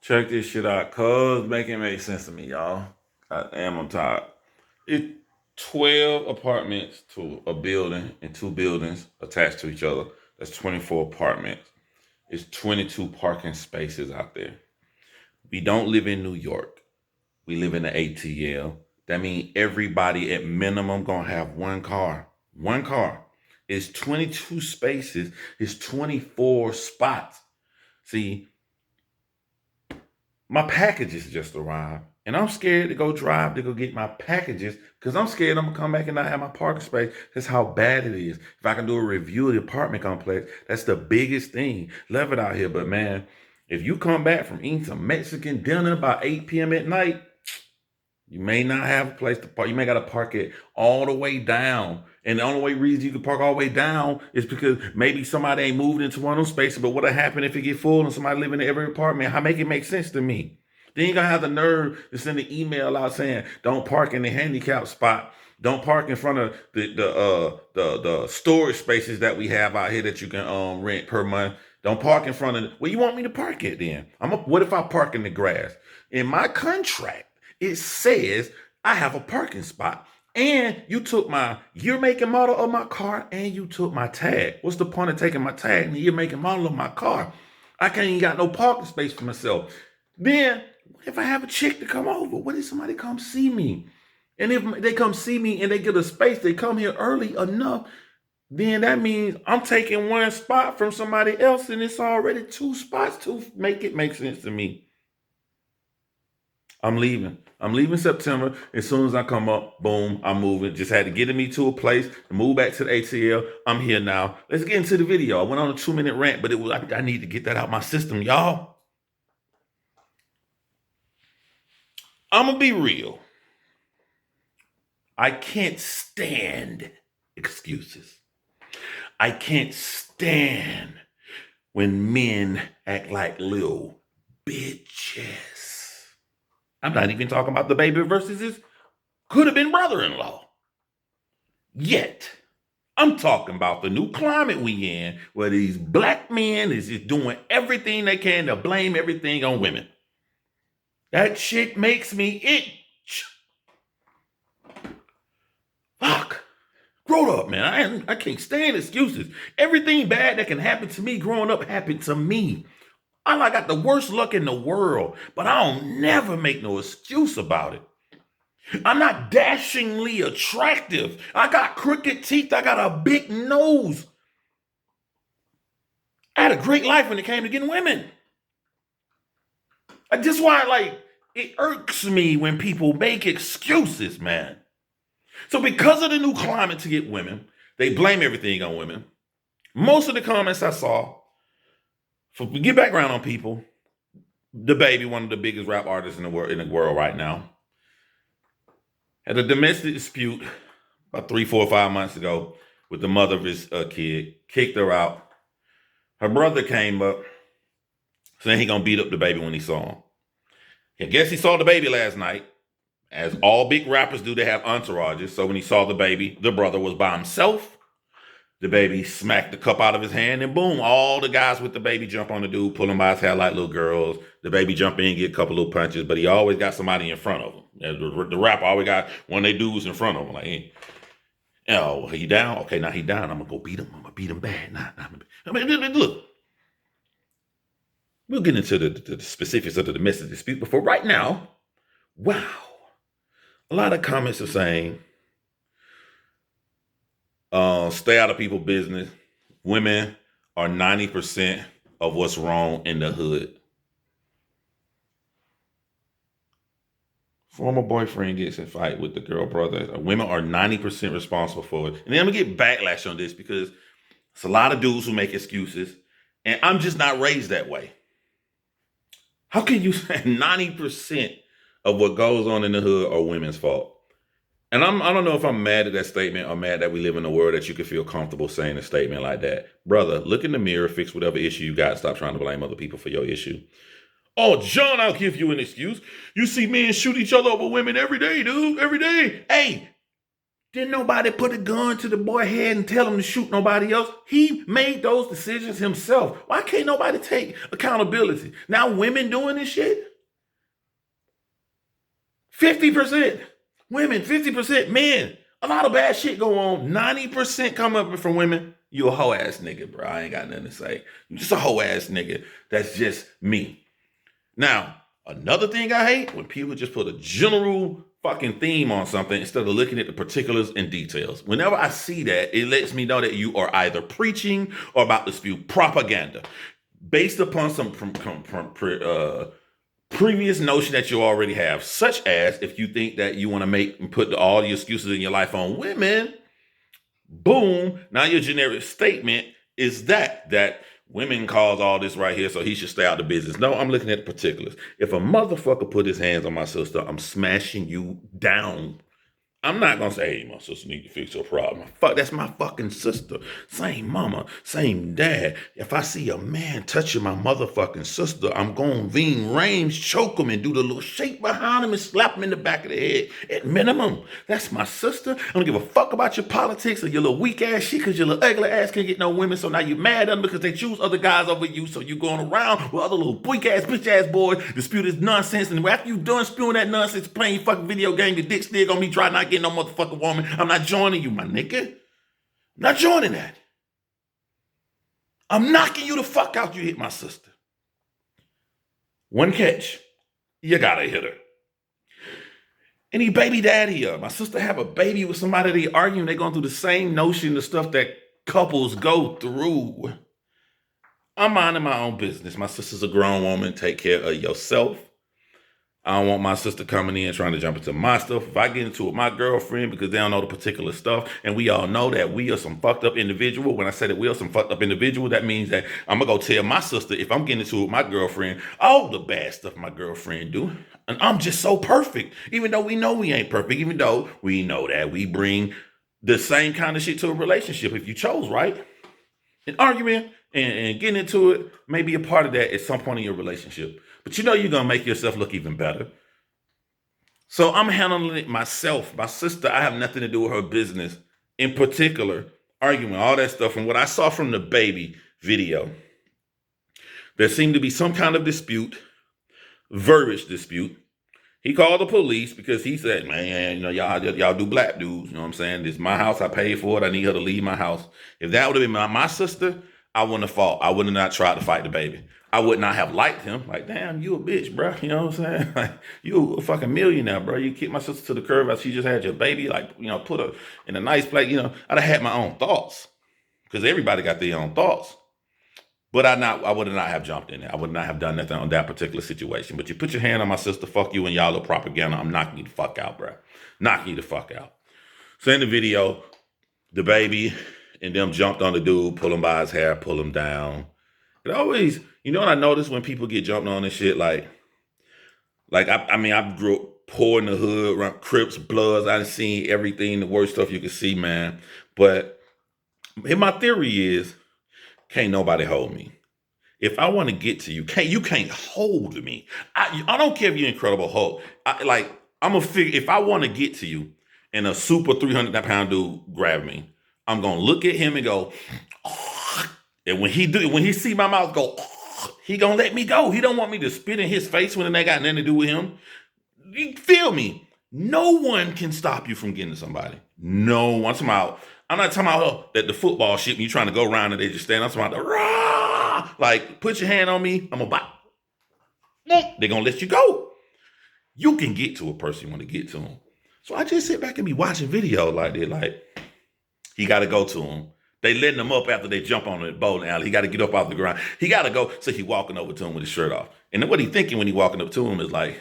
Check this shit out, cuz make it make sense to me, y'all. I am on top. It's 12 apartments to a building and two buildings attached to each other. That's 24 apartments. It's 22 parking spaces out there. We don't live in New York. We live in the ATL. That means everybody at minimum gonna have one car. One car. It's 22 spaces. It's 24 spots. See, my packages just arrived. And I'm scared to go drive to go get my packages because I'm scared I'm gonna come back and not have my parking space. That's how bad it is. If I can do a review of the apartment complex, that's the biggest thing. Love it out here. But man, if you come back from eating some Mexican dinner about 8 p.m. at night, you may not have a place to park. You may got to park it all the way down. And the only reason you can park all the way down is because maybe somebody ain't moved into one of those spaces. But what'll happen if it get full and somebody living in every apartment? How make it make sense to me? Then you gonna have the nerve to send an email out saying, "Don't park in the handicap spot. Don't park in front of the storage spaces that we have out here that you can rent per month. Don't park in front of. Well, you want me to park it then? What if I park in the grass? In my contract, it says I have a parking spot. And you took my year, make, and model of my car, and you took my tag. What's the point of taking my tag and the year, make, and model of my car? I can't even got no parking space for myself. Then, what if I have a chick to come over? What if somebody come see me? And if they come see me and they get a space, they come here early enough, then that means I'm taking one spot from somebody else, and it's already two spots to make it make sense to me. I'm leaving. I'm leaving September. As soon as I come up, boom, I'm moving. Just had to get me to a place to move back to the ATL. I'm here now. Let's get into the video. I went on a 2-minute rant, but I need to get that out my system, y'all. I'm gonna be real. I can't stand excuses. I can't stand when men act like little bitches. I'm not even talking about DaBaby versus his could have been brother-in-law. Yet, I'm talking about the new climate we in where these black men is just doing everything they can to blame everything on women. That shit makes me itch. Fuck. Grow up, man. I can't stand excuses. Everything bad that can happen to me growing up happened to me. I got the worst luck in the world, but I don't never make no excuse about it. I'm not dashingly attractive. I got crooked teeth. I got a big nose. I had a great life when it came to getting women. That's why, it irks me when people make excuses, man. So because of the new climate to get women, they blame everything on women. Most of the comments I saw, to get background on people, DaBaby, one of the biggest rap artists in the world right now, had a domestic dispute about 3, 4, 5 months ago with the mother of his kid, kicked her out. Her brother came up saying he gonna beat up DaBaby when he saw him. I guess he saw DaBaby last night. As all big rappers do, they have entourages. So when he saw DaBaby, the brother was by himself. DaBaby smacked the cup out of his hand, and boom, all the guys with DaBaby jump on the dude, pull him by his hair like little girls. DaBaby jump in, get a couple little punches, but he always got somebody in front of him. The rapper always got one of their dudes in front of him. Like, hey, oh, he down? Okay, now he down. I'm gonna go beat him. I'm gonna beat him bad. I mean, look. We'll get into the specifics of the domestic dispute, but for right now, wow. A lot of comments are saying, stay out of people's business. Women are 90% of what's wrong in the hood. Former boyfriend gets in a fight with the girl brother. Women are 90% responsible for it. And then I'm going to get backlash on this because it's a lot of dudes who make excuses. And I'm just not raised that way. How can you say 90% of what goes on in the hood are women's fault? And I don't know if I'm mad at that statement or mad that we live in a world that you can feel comfortable saying a statement like that. Brother, look in the mirror, fix whatever issue you got. Stop trying to blame other people for your issue. Oh, John, I'll give you an excuse. You see men shoot each other over women every day, dude. Every day. Hey, Didn't nobody put a gun to the boy head and tell him to shoot nobody else. He made those decisions himself. Why can't nobody take accountability? Now women doing this shit? 50% women, 50% men. A lot of bad shit go on. 90% come up from women. You a hoe ass nigga, bro. I ain't got nothing to say. You just a hoe ass nigga. That's just me. Now, another thing I hate when people just put a general fucking theme on something instead of looking at the particulars and details. Whenever I see that, it lets me know that you are either preaching or about to spew propaganda based upon some previous notion that you already have, such as if you think that you want to make and put all the excuses in your life on women, boom, now your generic statement is that women cause all this right here, so he should stay out of business. No, I'm looking at the particulars. If a motherfucker put his hands on my sister, I'm smashing you down. I'm not gonna say, hey, my sister need to fix her problem. Fuck, that's my fucking sister. Same mama, same dad. If I see a man touching my motherfucking sister, I'm gonna ving range, choke him, and do the little shake behind him and slap him in the back of the head. At minimum, that's my sister. I don't give a fuck about your politics or your little weak ass shit, because your little ugly ass can't get no women. So now you're mad at them because they choose other guys over you. So you going around with other little weak ass, bitch ass boys to spew this nonsense. And after you done spewing that nonsense, playing your fucking video game, your dick still gonna be trying not get no motherfucking woman. I'm not joining you, my nigga. I'm not joining that. I'm knocking you the fuck out. You hit my sister. One catch. You gotta hit her. Any baby daddy, my sister have a baby with somebody they arguing, they going through the same notion of stuff that couples go through. I'm minding my own business. My sister's a grown woman. Take care of yourself. I don't want my sister coming in trying to jump into my stuff. If I get into it with my girlfriend because they don't know the particular stuff, and we all know that we are some fucked up individual. When I say that we are some fucked up individual, that means that I'm going to go tell my sister, if I'm getting into it with my girlfriend, all the bad stuff my girlfriend do. And I'm just so perfect. Even though we know we ain't perfect, even though we know that we bring the same kind of shit to a relationship if you chose, right? An argument and getting into it may be a part of that at some point in your relationship. But you know you're going to make yourself look even better. So I'm handling it myself. My sister, I have nothing to do with her business. In particular, arguing, all that stuff. And what I saw from the DaBaby video, there seemed to be some kind of dispute, verbiage dispute. He called the police because he said, man, you know, y'all do black dudes. You know what I'm saying? This is my house. I paid for it. I need her to leave my house. If that would have been my sister, I wouldn't have fought. I would have not tried to fight DaBaby. I would not have liked him. Like, damn, you a bitch, bro. You know what I'm saying? Like, you a fucking millionaire, bro. You kicked my sister to the curb as she just had your baby. Like, you know, put her in a nice place. You know, I'd have had my own thoughts because everybody got their own thoughts. But I would not have jumped in there. I would not have done nothing on that particular situation. But you put your hand on my sister, fuck you and y'all little propaganda. I'm knocking you the fuck out, bro. Knocking you the fuck out. So in the video, DaBaby and them jumped on the dude, pull him by his hair, pull him down. It always, you know what I notice when people get jumped on and shit, like I mean, I grew up poor in the hood, around Crips, Bloods. I've seen everything, the worst stuff you can see, man. But my theory is, can't nobody hold me. If I want to get to you, you can't hold me. I don't care if you're Incredible Hulk. I'm gonna figure, if I want to get to you and a super 300-pound dude grab me, I'm gonna look at him and go, and when he see my mouth go, he gonna let me go. He don't want me to spit in his face when it ain't got nothing to do with him. You feel me? No one can stop you from getting to somebody. No one. I'm not talking about that the football shit when you trying to go around and they just stand. I'm talking about the rah! Like, put your hand on me, I'm gonna bite. They're gonna let you go. You can get to a person you want to get to them. So I just sit back and be watching videos like that. Like, he gotta go to him. They letting him up after they jump on the bowling alley. He got to get up off the ground. He got to go. So he walking over to him with his shirt off. And then what he thinking when he walking up to him is like,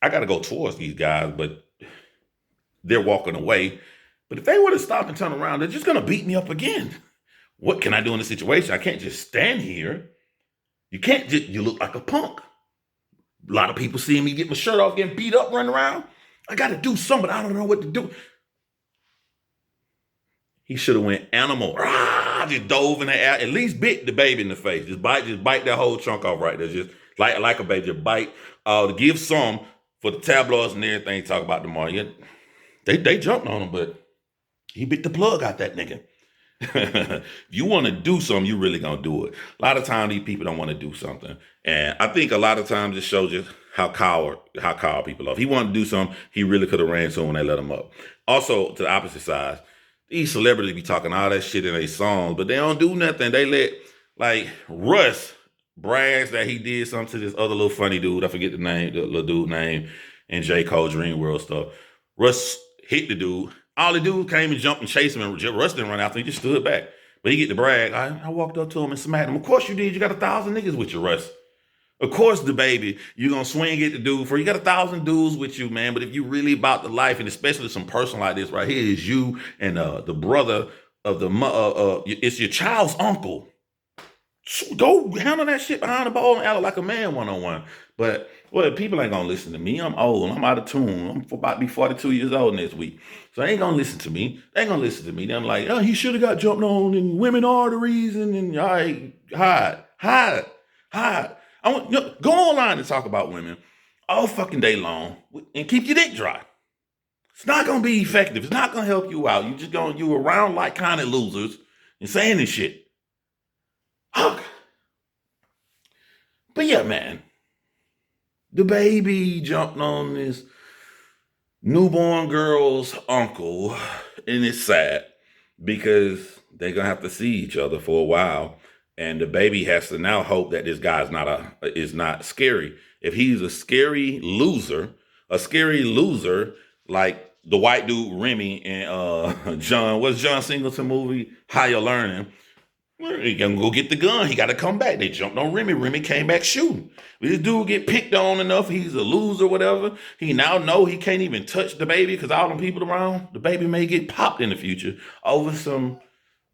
I got to go towards these guys, but they're walking away. But if they were to stop and turn around, they're just going to beat me up again. What can I do in this situation? I can't just stand here. You look like a punk. A lot of people seeing me get my shirt off, getting beat up, running around. I got to do something, but I don't know what to do. He should have went animal. Just dove in the air. At least bit DaBaby in the face. Just bite that whole chunk off right there. Just like a baby. Just bite. To give some for the tabloids and everything. Talk about tomorrow. Yeah, they jumped on him, but He bit the plug out that nigga. If you want to do something, you really gonna do it. A lot of times these people don't want to do something. And I think a lot of times it shows you how coward people are. If he wanted to do something, he really could have ran to when they let him up. Also, to the opposite side, these celebrities be talking all that shit in their songs, but they don't do nothing. They let, like, Russ brags that he did something to this other little funny dude. I forget the name, the little dude name in J. Cole Dream World stuff. Russ hit the dude. All the dude came and jumped and chased him, and Russ didn't run after him. He just stood back. But he get the brag. I walked up to him and smacked him. Of course you did. You got 1,000 niggas with you, Russ. Of course, DaBaby, you gonna swing at the dude for you got 1,000 dudes with you, man. But if you really about the life, and especially some person like this right here is you and the brother of it's your child's uncle. Go handle that shit behind the ball and act like a man one-on-one. But well, people ain't gonna listen to me. I'm old. I'm out of tune. I'm about to be 42 years old next week. So they ain't gonna listen to me. They ain't gonna listen to me. They're like, oh, he should have got jumped on in women arteries and all right, hide. I want go online and talk about women all fucking day long and keep your dick dry. It's not gonna be effective. It's not gonna help you out. You around like kind of losers and saying this shit. But yeah, man, DaBaby jumped on this newborn girl's uncle, and it's sad because they're gonna have to see each other for a while, and DaBaby has to now hope that this guy's not scary. If he's a scary loser like the white dude Remy and what's John Singleton movie? Higher Learning. He can go get the gun. He got to come back. They jumped on Remy. Remy came back shooting. This dude get picked on enough. He's a loser, whatever. He now know he can't even touch DaBaby because all them people around. DaBaby may get popped in the future over some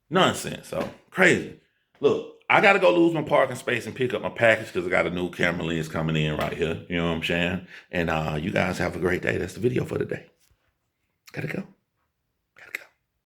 nonsense. So crazy. Look, I got to go lose my parking space and pick up my package because I got a new camera lens coming in right here. You know what I'm saying? And you guys have a great day. That's the video for today. Gotta go.